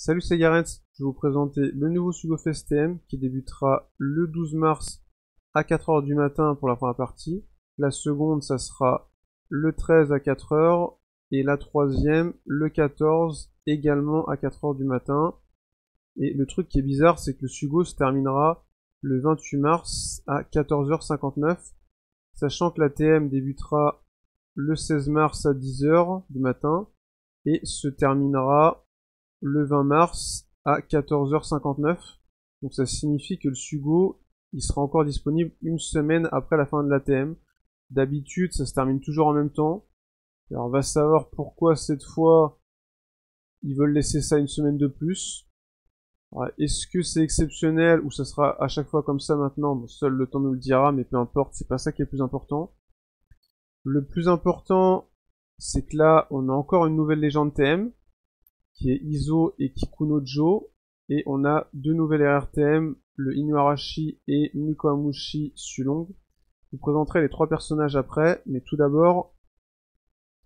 Salut, c'est Gareth, je vais vous présenter le nouveau Sugo Fest TM qui débutera le 12 mars à 4h du matin pour la première partie. La seconde, ça sera le 13 à 4h et la troisième, le 14, également à 4h du matin. Et le truc qui est bizarre, c'est que le Sugo se terminera le 28 mars à 14h59, sachant que la TM débutera le 16 mars à 10h du matin et se terminera le 20 mars à 14h59. Donc ça signifie que le Sugo, il sera encore disponible une semaine après la fin de la TM. D'habitude, ça se termine toujours en même temps. Alors on va savoir pourquoi cette fois, ils veulent laisser ça une semaine de plus. Est-ce que c'est exceptionnel ou ça sera à chaque fois comme ça maintenant? Bon, seul le temps nous le dira, mais peu importe, c'est pas ça qui est le plus important. Le plus important, c'est que là, on a encore une nouvelle légende TM, qui est Iso et Kikunojo, et on a deux nouvelles RRTM, le Inuarashi et Nikohamushi Sulong. Je vous présenterai les trois personnages après, mais tout d'abord,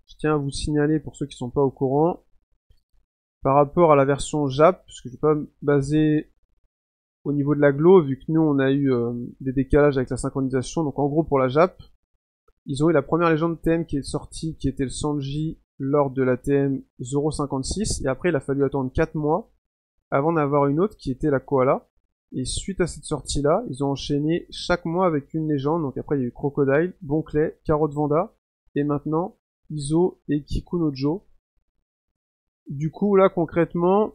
je tiens à vous signaler, pour ceux qui sont pas au courant, par rapport à la version Jap, parce que je vais pas me baser au niveau de la Glo, vu que nous on a eu des décalages avec la synchronisation. Donc en gros pour la Jap, ils ont eu la première légende TM qui est sortie, qui était le Sanji lors de la TM 056, et après il a fallu attendre 4 mois avant d'avoir une autre qui était la Koala. Et suite à cette sortie-là, ils ont enchaîné chaque mois avec une légende. Donc après il y a eu Crocodile, Bonclay, Carotte Vanda, et maintenant Iso et Kikunojo. Du coup là concrètement,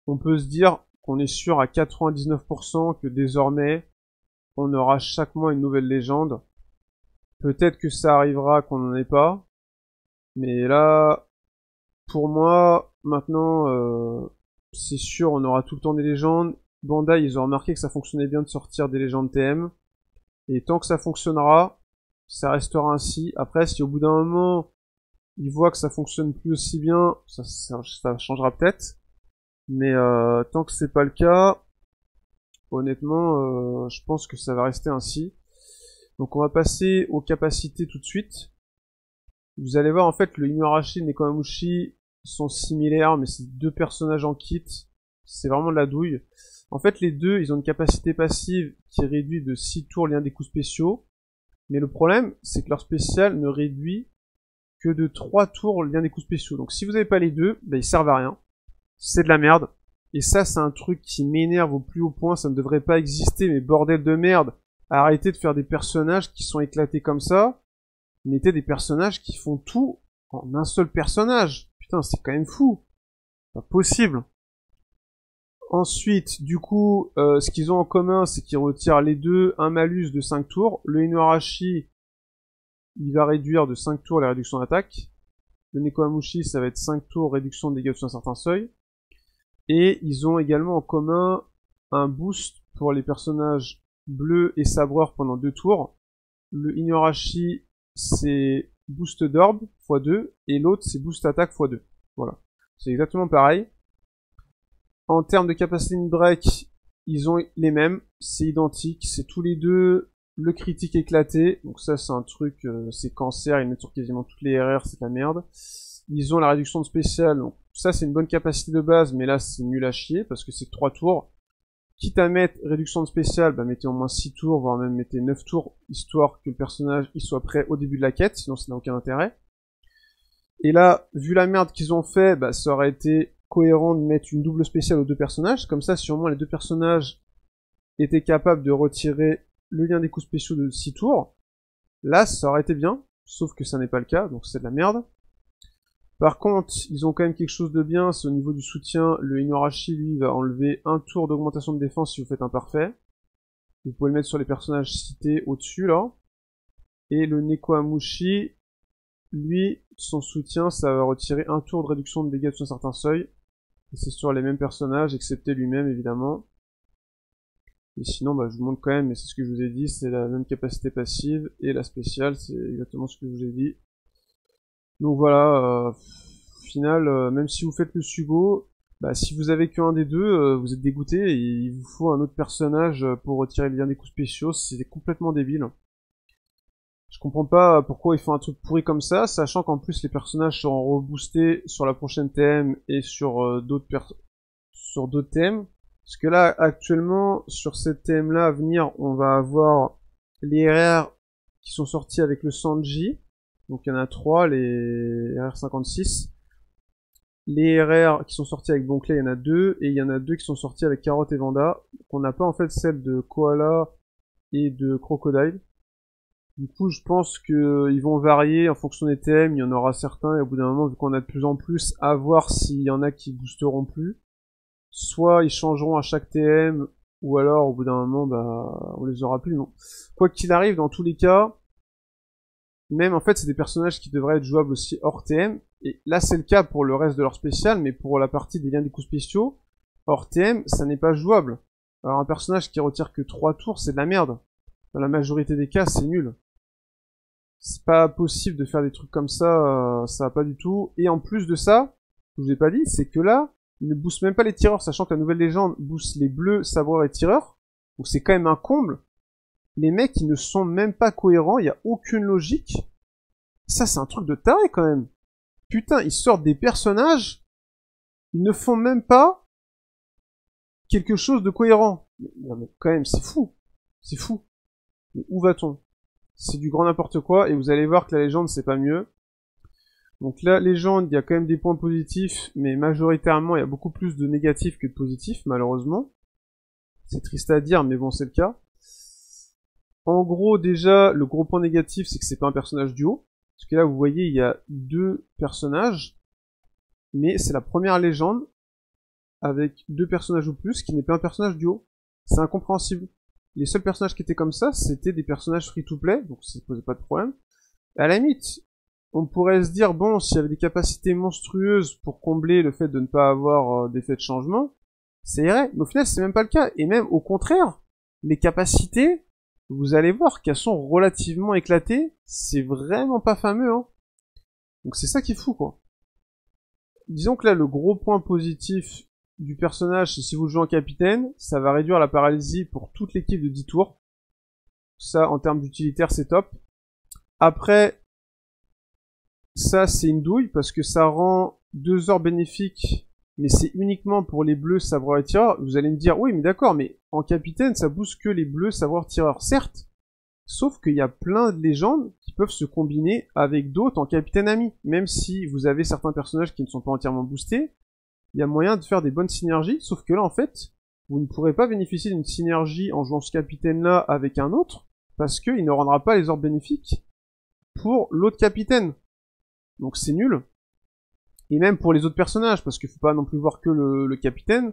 on peut se dire qu'on est sûr à 99% que désormais on aura chaque mois une nouvelle légende. Peut-être que ça arrivera qu'on n'en ait pas, mais là, pour moi, maintenant, c'est sûr, on aura tout le temps des légendes. Bandai, ils ont remarqué que ça fonctionnait bien de sortir des légendes TM, et tant que ça fonctionnera, ça restera ainsi. Après, si au bout d'un moment, ils voient que ça fonctionne plus aussi bien, ça changera peut-être. Mais tant que c'est pas le cas, honnêtement, je pense que ça va rester ainsi. Donc on va passer aux capacités tout de suite. Vous allez voir en fait le Inuarashi et le Nikohamushi sont similaires, mais c'est deux personnages en kit. C'est vraiment de la douille. En fait les deux, ils ont une capacité passive qui réduit de 6 tours l'un des coups spéciaux. Mais le problème, c'est que leur spécial ne réduit que de 3 tours l'un des coups spéciaux. Donc si vous n'avez pas les deux, bah, ils servent à rien. C'est de la merde. Et ça, c'est un truc qui m'énerve au plus haut point. Ça ne devrait pas exister, mais bordel de merde. Arrêtez de faire des personnages qui sont éclatés comme ça. Mettez des personnages qui font tout en un seul personnage. Putain, c'est quand même fou. Pas possible. Ensuite, du coup, ce qu'ils ont en commun, c'est qu'ils retirent les deux un malus de 5 tours. Le Inuarashi, il va réduire de 5 tours les réductions d'attaque. Le Nikohamushi, ça va être 5 tours réduction de dégâts sur un certain seuil. Et ils ont également en commun un boost pour les personnages bleus et sabreurs pendant 2 tours. Le Inuarashi, c'est boost d'orbe x2, et l'autre, c'est boost attaque x2. Voilà. C'est exactement pareil. En termes de capacité de break, ils ont les mêmes, c'est identique, c'est tous les deux le critique éclaté. Donc ça, c'est un truc, c'est cancer, ils mettent sur quasiment toutes les RR, c'est de la merde. Ils ont la réduction de spécial, donc ça c'est une bonne capacité de base, mais là c'est nul à chier, parce que c'est 3 tours. Quitte à mettre réduction de spécial, bah mettez au moins 6 tours, voire même mettez 9 tours, histoire que le personnage il soit prêt au début de la quête, sinon ça n'a aucun intérêt. Et là, vu la merde qu'ils ont fait, bah ça aurait été cohérent de mettre une double spéciale aux deux personnages, comme ça si au moins les deux personnages étaient capables de retirer le lien des coups spéciaux de 6 tours, là ça aurait été bien, sauf que ça n'est pas le cas, donc c'est de la merde. Par contre, ils ont quand même quelque chose de bien, c'est au niveau du soutien. Le Inuarashi, lui, va enlever un tour d'augmentation de défense si vous faites un parfait. Vous pouvez le mettre sur les personnages cités au-dessus, là. Et le Nikohamushi, lui, son soutien, ça va retirer un tour de réduction de dégâts sur un certain seuil. Et c'est sur les mêmes personnages, excepté lui-même, évidemment. Et sinon, bah, je vous montre quand même, mais c'est ce que je vous ai dit, c'est la même capacité passive, et la spéciale, c'est exactement ce que je vous ai dit. Donc voilà, au final, même si vous faites le Sugo, bah, si vous avez qu'un des deux, vous êtes dégoûté et il vous faut un autre personnage pour retirer le lien des coups spéciaux, c'est complètement débile. Je comprends pas pourquoi ils font un truc pourri comme ça, sachant qu'en plus les personnages seront reboostés sur la prochaine TM et sur d'autres TM. Parce que là, actuellement, sur cette TM-là à venir, on va avoir les RR qui sont sortis avec le Sanji. Donc il y en a 3, les RR56. Les RR qui sont sortis avec Bonclay, il y en a 2. Et il y en a 2 qui sont sortis avec Carotte et Vanda. Donc on n'a pas en fait celle de Koala et de Crocodile. Du coup, je pense qu'ils vont varier en fonction des TM. Il y en aura certains, et au bout d'un moment, vu qu'on a de plus en plus, à voir s'il y en a qui boosteront plus. Soit ils changeront à chaque TM, ou alors, au bout d'un moment, bah, on les aura plus, non. Quoi qu'il arrive, dans tous les cas, même, en fait, c'est des personnages qui devraient être jouables aussi hors TM. Et là, c'est le cas pour le reste de leur spécial, mais pour la partie des liens des coups spéciaux, hors TM, ça n'est pas jouable. Alors, un personnage qui retire que 3 tours, c'est de la merde. Dans la majorité des cas, c'est nul. C'est pas possible de faire des trucs comme ça va pas du tout. Et en plus de ça, je vous ai pas dit, c'est que là, ils ne boostent même pas les tireurs, sachant que la nouvelle légende booste les bleus, sabreurs et tireurs. Donc c'est quand même un comble. Les mecs, ils ne sont même pas cohérents, il y a aucune logique. Ça, c'est un truc de taré quand même. Putain, ils sortent des personnages, ils ne font même pas quelque chose de cohérent. Non mais quand même, c'est fou. C'est fou. Mais où va-t-on? C'est du grand n'importe quoi, et vous allez voir que la légende, c'est pas mieux. Donc la légende, il y a quand même des points positifs, mais majoritairement, il y a beaucoup plus de négatifs que de positifs, malheureusement. C'est triste à dire, mais bon, c'est le cas. En gros, déjà, le gros point négatif, c'est que c'est pas un personnage duo. Parce que là, vous voyez, il y a 2 personnages, mais c'est la première légende avec 2 personnages ou plus qui n'est pas un personnage duo. C'est incompréhensible. Les seuls personnages qui étaient comme ça, c'était des personnages free-to-play, donc ça posait pas de problème. Et à la limite, on pourrait se dire, bon, s'il y avait des capacités monstrueuses pour combler le fait de ne pas avoir d'effet de changement, ça irait. Mais au final, c'est même pas le cas. Et même, au contraire, les capacités, vous allez voir qu'elles sont relativement éclatées. C'est vraiment pas fameux, hein. Donc c'est ça qui est fou, quoi. Disons que là, le gros point positif du personnage, c'est si vous jouez en capitaine, ça va réduire la paralysie pour toute l'équipe de 10 tours. Ça, en termes d'utilitaire, c'est top. Après, ça, c'est une douille, parce que ça rend 2 heures bénéfiques, mais c'est uniquement pour les bleus, sabreurs et tireurs. Vous allez me dire, oui, mais d'accord, mais en capitaine, ça booste que les bleus, sabreurs, tireurs. Certes, sauf qu'il y a plein de légendes qui peuvent se combiner avec d'autres en capitaine ami. Même si vous avez certains personnages qui ne sont pas entièrement boostés, il y a moyen de faire des bonnes synergies, sauf que là, en fait, vous ne pourrez pas bénéficier d'une synergie en jouant ce capitaine-là avec un autre, parce qu'il ne rendra pas les ordres bénéfiques pour l'autre capitaine. Donc c'est nul. Et même pour les autres personnages, parce qu'il faut pas non plus voir que le capitaine,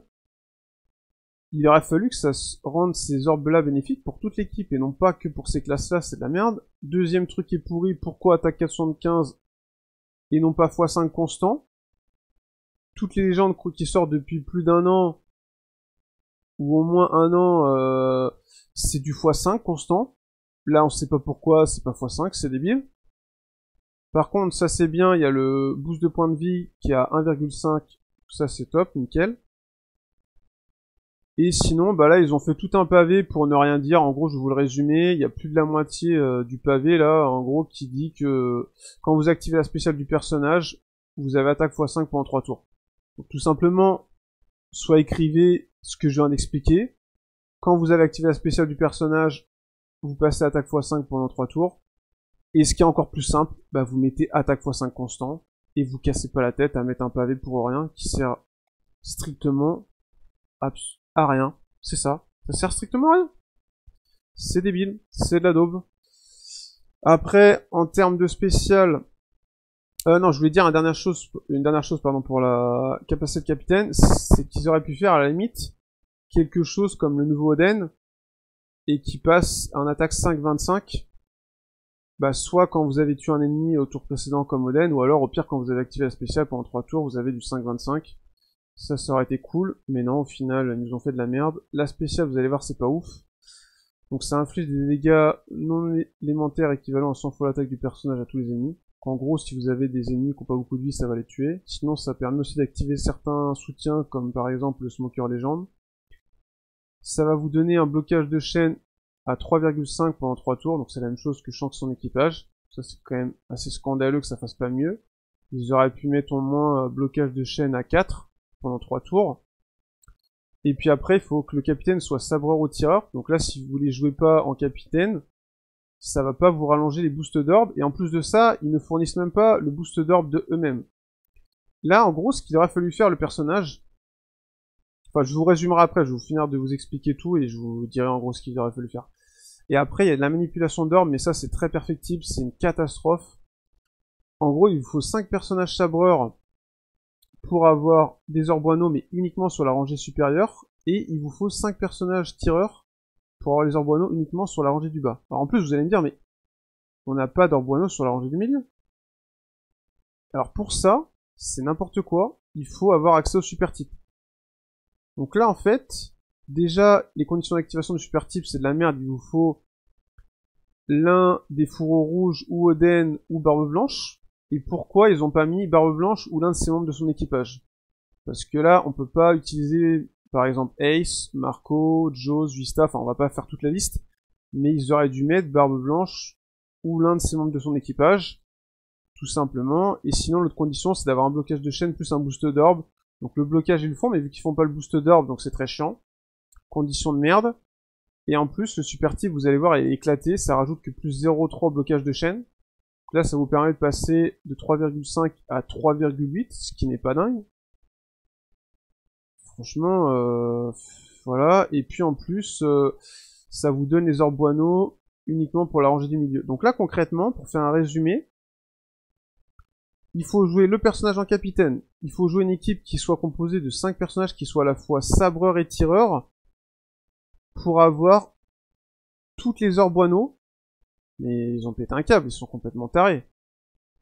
il aurait fallu que ça rende ces orbes-là bénéfiques pour toute l'équipe, et non pas que pour ces classes-là, c'est de la merde. Deuxième truc qui est pourri, pourquoi attaque 475 et non pas x5 constant? Toutes les légendes qui sortent depuis plus d'un an, ou au moins un an, c'est du x5 constant. Là, on sait pas pourquoi, c'est pas x5, c'est débile. Par contre, ça c'est bien, il y a le boost de points de vie qui est à 1,5, ça c'est top, nickel. Et sinon, bah là, ils ont fait tout un pavé pour ne rien dire. En gros, je vais vous le résumer, il y a plus de la moitié du pavé là, en gros, qui dit que quand vous activez la spéciale du personnage, vous avez attaque x5 pendant 3 tours. Donc tout simplement, soit écrivez ce que je viens d'expliquer. Quand vous avez activé la spéciale du personnage, vous passez attaque x5 pendant 3 tours. Et ce qui est encore plus simple, bah vous mettez attaque x5 constant, et vous cassez pas la tête à mettre un pavé pour rien, qui sert strictement à rien. C'est ça. Ça sert strictement à rien. C'est débile. C'est de la daube. Après, en termes de spécial, non, je voulais dire une dernière chose, pardon, pour la capacité de capitaine, c'est qu'ils auraient pu faire à la limite quelque chose comme le nouveau Oden, et qui passe en attaque 5-25, bah soit quand vous avez tué un ennemi au tour précédent comme Oden, ou alors au pire quand vous avez activé la spéciale pendant 3 tours, vous avez du 5-25. Ça aurait été cool, mais non, au final, ils nous ont fait de la merde. La spéciale, vous allez voir, c'est pas ouf. Donc ça inflige des dégâts non élémentaires équivalents à 100 fois l'attaque du personnage à tous les ennemis. En gros, si vous avez des ennemis qui n'ont pas beaucoup de vie, ça va les tuer. Sinon, ça permet aussi d'activer certains soutiens, comme par exemple le Smoker Légende. Ça va vous donner un blocage de chaîne à 3,5 pendant 3 tours, donc c'est la même chose que Shanks son équipage. Ça c'est quand même assez scandaleux que ça fasse pas mieux. Ils auraient pu mettre au moins blocage de chaîne à 4 pendant 3 tours. Et puis après, il faut que le capitaine soit sabreur ou tireur. Donc là, si vous les jouez pas en capitaine, ça va pas vous rallonger les boosts d'orbe. Et en plus de ça, ils ne fournissent même pas le boost d'orbe de eux-mêmes. Là, en gros, ce qu'il aurait fallu faire le personnage... Enfin, je vous résumerai après, je vais finir de vous expliquer tout et je vous dirai en gros ce qu'il aurait fallu faire. Et après, il y a de la manipulation d'orbe, mais ça, c'est très perfectible, c'est une catastrophe. En gros, il vous faut 5 personnages sabreurs pour avoir des orboineaux, mais uniquement sur la rangée supérieure. Et il vous faut 5 personnages tireurs pour avoir les orboineaux uniquement sur la rangée du bas. Alors en plus, vous allez me dire, mais on n'a pas d'orboineaux sur la rangée du milieu. Alors pour ça, c'est n'importe quoi, il faut avoir accès au super type. Donc là, en fait, déjà, les conditions d'activation du super type, c'est de la merde, il vous faut l'un des fourreaux rouges, ou Oden, ou Barbe Blanche. Et pourquoi ils ont pas mis Barbe Blanche ou l'un de ses membres de son équipage? Parce que là, on peut pas utiliser, par exemple, Ace, Marco, Jaws, Vista, enfin, on va pas faire toute la liste, mais ils auraient dû mettre Barbe Blanche ou l'un de ses membres de son équipage, tout simplement. Et sinon, l'autre condition, c'est d'avoir un blocage de chaîne plus un boost d'orbe. Donc le blocage, ils le font, mais vu qu'ils font pas le boost d'orbe, donc c'est très chiant. Condition de merde. Et en plus, le super type, vous allez voir, est éclaté, ça rajoute que plus 0,3 blocage de chaîne. Là, ça vous permet de passer de 3,5 à 3,8, ce qui n'est pas dingue. Franchement, voilà. Et puis en plus, ça vous donne les orboineaux uniquement pour la rangée du milieu. Donc là, concrètement, pour faire un résumé, il faut jouer le personnage en capitaine. Il faut jouer une équipe qui soit composée de 5 personnages qui soient à la fois sabreurs et tireurs pour avoir toutes les orboineaux. Mais ils ont pété un câble, ils sont complètement tarés.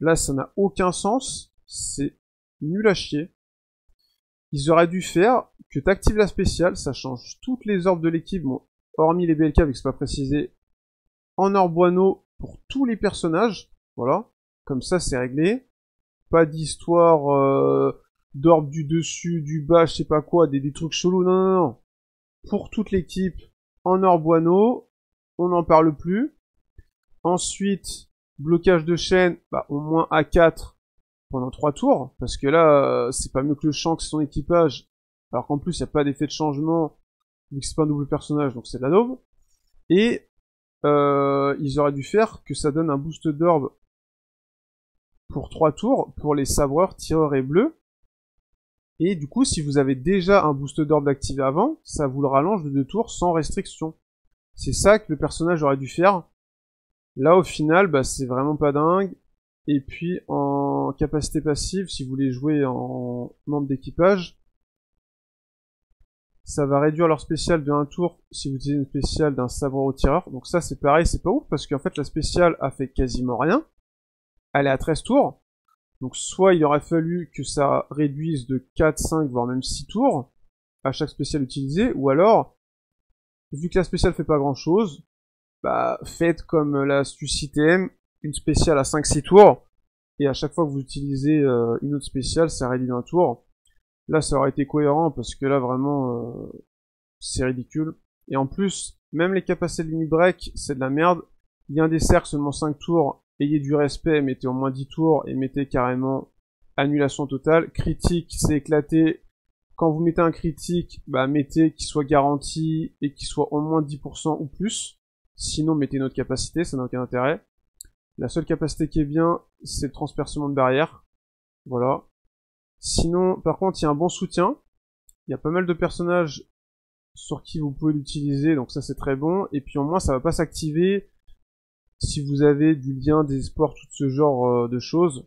Là, ça n'a aucun sens. C'est nul à chier. Ils auraient dû faire que t'actives la spéciale, ça change toutes les orbes de l'équipe, bon, hormis les BLK, avec que c'est pas précisé, en orboineaux pour tous les personnages. Voilà. Comme ça, c'est réglé. Pas d'histoire d'orbes du dessus, du bas, je sais pas quoi, des trucs chelous. Non, non, non. Pour toute l'équipe, en orboineaux, on n'en parle plus. Ensuite, blocage de chaîne, bah, au moins A4 pendant 3 tours, parce que là, c'est pas mieux que le Shanks et son équipage, alors qu'en plus, il n'y a pas d'effet de changement, vu que c'est pas un double personnage, donc c'est de la daube. Et ils auraient dû faire que ça donne un boost d'orbe pour 3 tours, pour les sabreurs, tireurs et bleus. Et du coup, si vous avez déjà un boost d'orbe activé avant, ça vous le rallonge de 2 tours sans restriction. C'est ça que le personnage aurait dû faire. Là, au final, bah, c'est vraiment pas dingue. Et puis, en capacité passive, si vous voulez jouer en membre d'équipage, ça va réduire leur spécial de 1 tour si vous utilisez une spéciale d'un sabreur au tireur. Donc ça, c'est pareil, c'est pas ouf, parce qu'en fait, la spéciale a fait quasiment rien. Elle est à 13 tours. Donc soit il aurait fallu que ça réduise de 4, 5, voire même 6 tours à chaque spéciale utilisée, ou alors, vu que la spéciale fait pas grand chose, bah, faites comme l'astuce ITM, une spéciale à 5-6 tours, et à chaque fois que vous utilisez une autre spéciale, ça réduit d'un tour. Là, ça aurait été cohérent, parce que là, vraiment, c'est ridicule. Et en plus, même les capacités de limit break, c'est de la merde. Il y a un des cercles, seulement 5 tours, ayez du respect, mettez au moins 10 tours, et mettez carrément annulation totale. Critique, c'est éclaté. Quand vous mettez un critique, bah, mettez qu'il soit garanti, et qu'il soit au moins 10% ou plus. Sinon, mettez une autre capacité, ça n'a aucun intérêt. La seule capacité qui est bien, c'est le transpercement de barrière. Voilà. Sinon, par contre, il y a un bon soutien. Il y a pas mal de personnages sur qui vous pouvez l'utiliser, donc ça c'est très bon. Et puis au moins, ça va pas s'activer si vous avez du lien, des espoirs, tout ce genre de choses.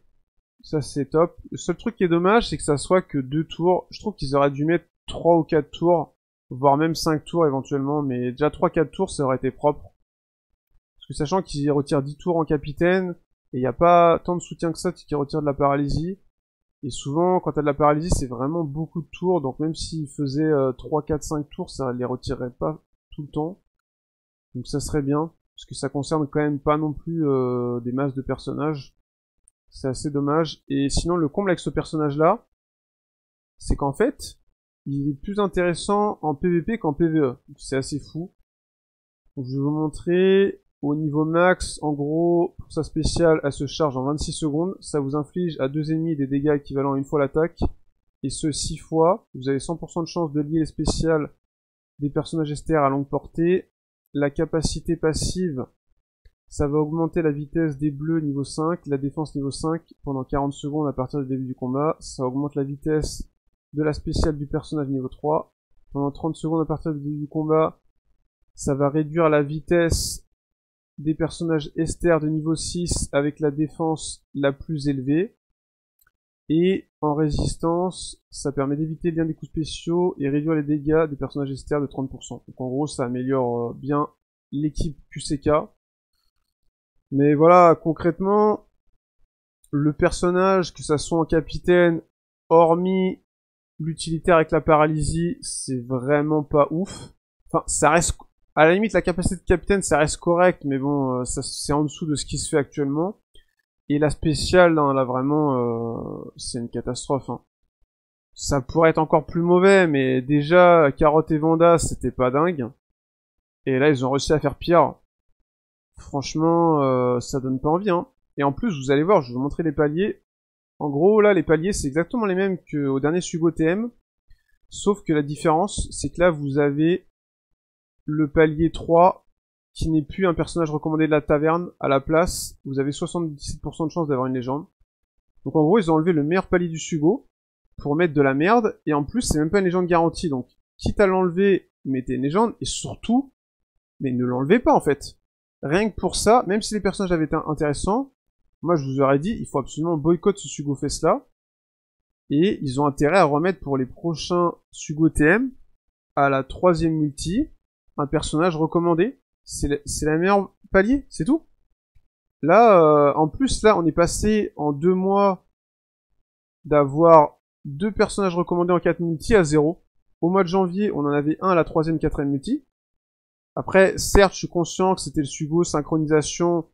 Ça c'est top. Le seul truc qui est dommage, c'est que ça soit que 2 tours. Je trouve qu'ils auraient dû mettre 3 ou 4 tours, voire même 5 tours éventuellement, mais déjà 3-4 tours, ça aurait été propre. Parce que sachant qu'ils retirent 10 tours en capitaine, et il n'y a pas tant de soutien que ça qui retire de la paralysie. Et souvent, quand t'as de la paralysie, c'est vraiment beaucoup de tours, donc même s'ils faisaient 3, 4, 5 tours, ça les retirerait pas tout le temps. Donc ça serait bien, parce que ça concerne quand même pas non plus des masses de personnages. C'est assez dommage. Et sinon, le comble avec ce personnage-là, c'est qu'en fait, il est plus intéressant en PvP qu'en PvE. C'est assez fou. Donc, je vais vous montrer au niveau max. En gros, pour sa spéciale, elle se charge en 26 secondes. Ça vous inflige à 2 ennemis des dégâts équivalents à une fois l'attaque. Et ce 6 fois. Vous avez 100% de chance de lier les spéciales des personnages STR à longue portée. La capacité passive, ça va augmenter la vitesse des bleus niveau 5, la défense niveau 5 pendant 40 secondes à partir du début du combat. Ça augmente la vitesse de la spéciale du personnage niveau 3. Pendant 30 secondes à partir du début du combat, ça va réduire la vitesse des personnages STR de niveau 6 avec la défense la plus élevée. Et en résistance, ça permet d'éviter bien des coups spéciaux et réduire les dégâts des personnages STR de 30%. Donc en gros, ça améliore bien l'équipe QCK. Mais voilà, concrètement, le personnage, que ça soit en capitaine, hormis l'utilitaire avec la paralysie, c'est vraiment pas ouf. Enfin, ça reste... À la limite, la capacité de capitaine, ça reste correct, mais bon, c'est en dessous de ce qui se fait actuellement. Et la spéciale, hein, là, vraiment, c'est une catastrophe. Hein. Ça pourrait être encore plus mauvais, mais déjà, Carotte et Vanda, c'était pas dingue. Et là, ils ont réussi à faire pire. Franchement, ça donne pas envie. Hein. Et en plus, vous allez voir, je vais vous montrer les paliers. En gros, là, les paliers, c'est exactement les mêmes qu'au dernier Sugo TM. Sauf que la différence, c'est que là, vous avez le palier 3, qui n'est plus un personnage recommandé de la taverne. À la place, vous avez 77% de chance d'avoir une légende. Donc en gros, ils ont enlevé le meilleur palier du Sugo pour mettre de la merde. Et en plus, c'est même pas une légende garantie. Donc, quitte à l'enlever, mettez une légende. Et surtout, mais ne l'enlevez pas en fait. Rien que pour ça, même si les personnages avaient été intéressants, moi je vous aurais dit, il faut absolument boycotter ce Sugo Fest là. Et ils ont intérêt à remettre pour les prochains Sugo TM, à la 3ème multi, un personnage recommandé. C'est la meilleure palier, c'est tout. Là, en plus, là, on est passé en 2 mois d'avoir 2 personnages recommandés en 4 multi à 0. Au mois de janvier, on en avait un à la 3ème, 4ème multi. Après, certes, je suis conscient que c'était le Sugo synchronisation.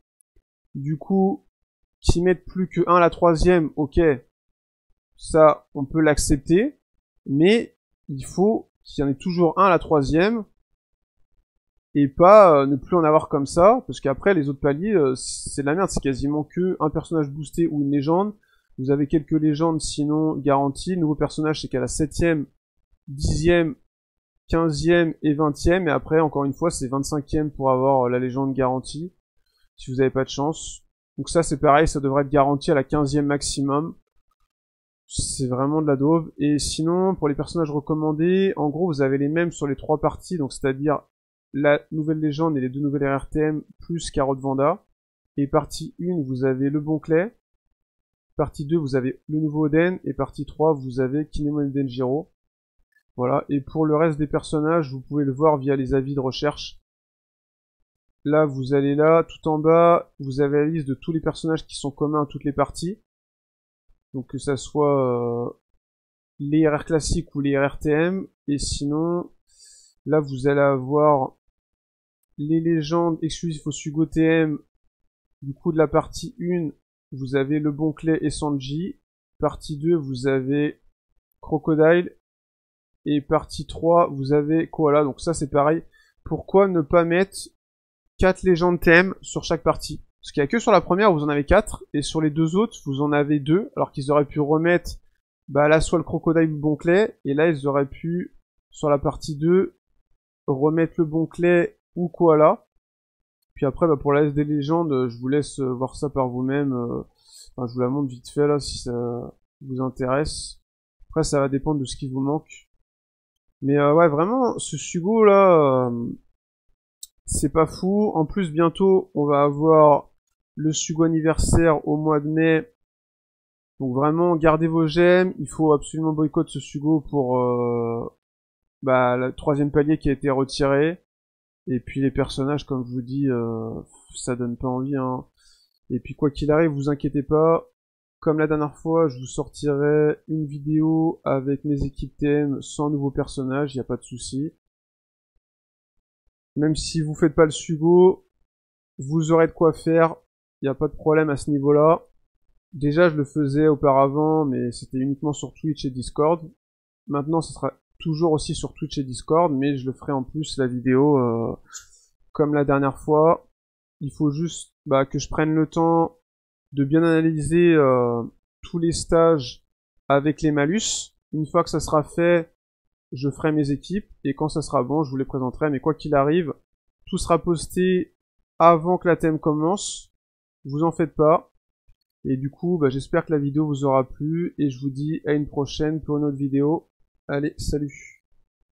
Du coup, qu'ils mettent plus que 1 à la 3ème, ok. Ça, on peut l'accepter. Mais, il faut qu'il y en ait toujours un à la 3ème. Et pas ne plus en avoir comme ça. Parce qu'après, les autres paliers, c'est de la merde. C'est quasiment que un personnage boosté ou une légende. Vous avez quelques légendes, sinon garanties. Le nouveau personnage, c'est qu'à la 7ème, 10ème, 15ème et 20ème, et après, encore une fois, c'est 25ème pour avoir la légende garantie, si vous n'avez pas de chance. Donc ça, c'est pareil, ça devrait être garanti à la 15ème maximum. C'est vraiment de la daube. Et sinon, pour les personnages recommandés, en gros, vous avez les mêmes sur les 3 parties, donc c'est-à-dire la nouvelle légende et les 2 nouvelles RRTM, plus Carotte Vanda. Et partie 1, vous avez le Bonclay. Partie 2, vous avez le nouveau Oden. Et partie 3, vous avez Kinemon Denjiro. Voilà, et pour le reste des personnages, vous pouvez le voir via les avis de recherche. Là, vous allez là, tout en bas, vous avez la liste de tous les personnages qui sont communs à toutes les parties. Donc que ça soit les RR classiques ou les RRTM. Et sinon, là, vous allez avoir les légendes exclusives au Sugo TM. Du coup, de la partie 1, vous avez le Bonclay et Sanji. Partie 2, vous avez Crocodile. Et partie 3, vous avez Koala. Donc ça, c'est pareil. Pourquoi ne pas mettre 4 légendes TM sur chaque partie? Parce qu'il y a que sur la première, vous en avez 4. Et sur les 2 autres, vous en avez 2. Alors qu'ils auraient pu remettre, bah là, soit le Crocodile ou le Bonclay. Et là, ils auraient pu, sur la partie 2, remettre le Bonclay ou Koala. Puis après, bah, pour la reste des légendes, je vous laisse voir ça par vous-même. Enfin, je vous la montre vite fait, là, si ça vous intéresse. Après, ça va dépendre de ce qui vous manque. Mais ouais, vraiment, ce Sugo là, c'est pas fou. En plus, bientôt, on va avoir le Sugo anniversaire au mois de mai. Donc vraiment, gardez vos gemmes. Il faut absolument boycotter ce Sugo pour bah, le 3ème palier qui a été retiré. Et puis les personnages, comme je vous dis, ça donne pas envie. Hein. Et puis quoi qu'il arrive, vous inquiétez pas. Comme la dernière fois, je vous sortirai une vidéo avec mes équipes TM sans nouveaux personnages, y a pas de souci. Même si vous faites pas le Sugo, vous aurez de quoi faire, y a pas de problème à ce niveau-là. Déjà, je le faisais auparavant, mais c'était uniquement sur Twitch et Discord. Maintenant, ce sera toujours aussi sur Twitch et Discord, mais je le ferai en plus la vidéo comme la dernière fois. Il faut juste que je prenne le temps de bien analyser tous les stages avec les malus. Une fois que ça sera fait, je ferai mes équipes, et quand ça sera bon, je vous les présenterai. Mais quoi qu'il arrive, tout sera posté avant que la thème commence. Vous en faites pas. Et du coup, j'espère que la vidéo vous aura plu, et je vous dis à une prochaine pour une autre vidéo. Allez, salut!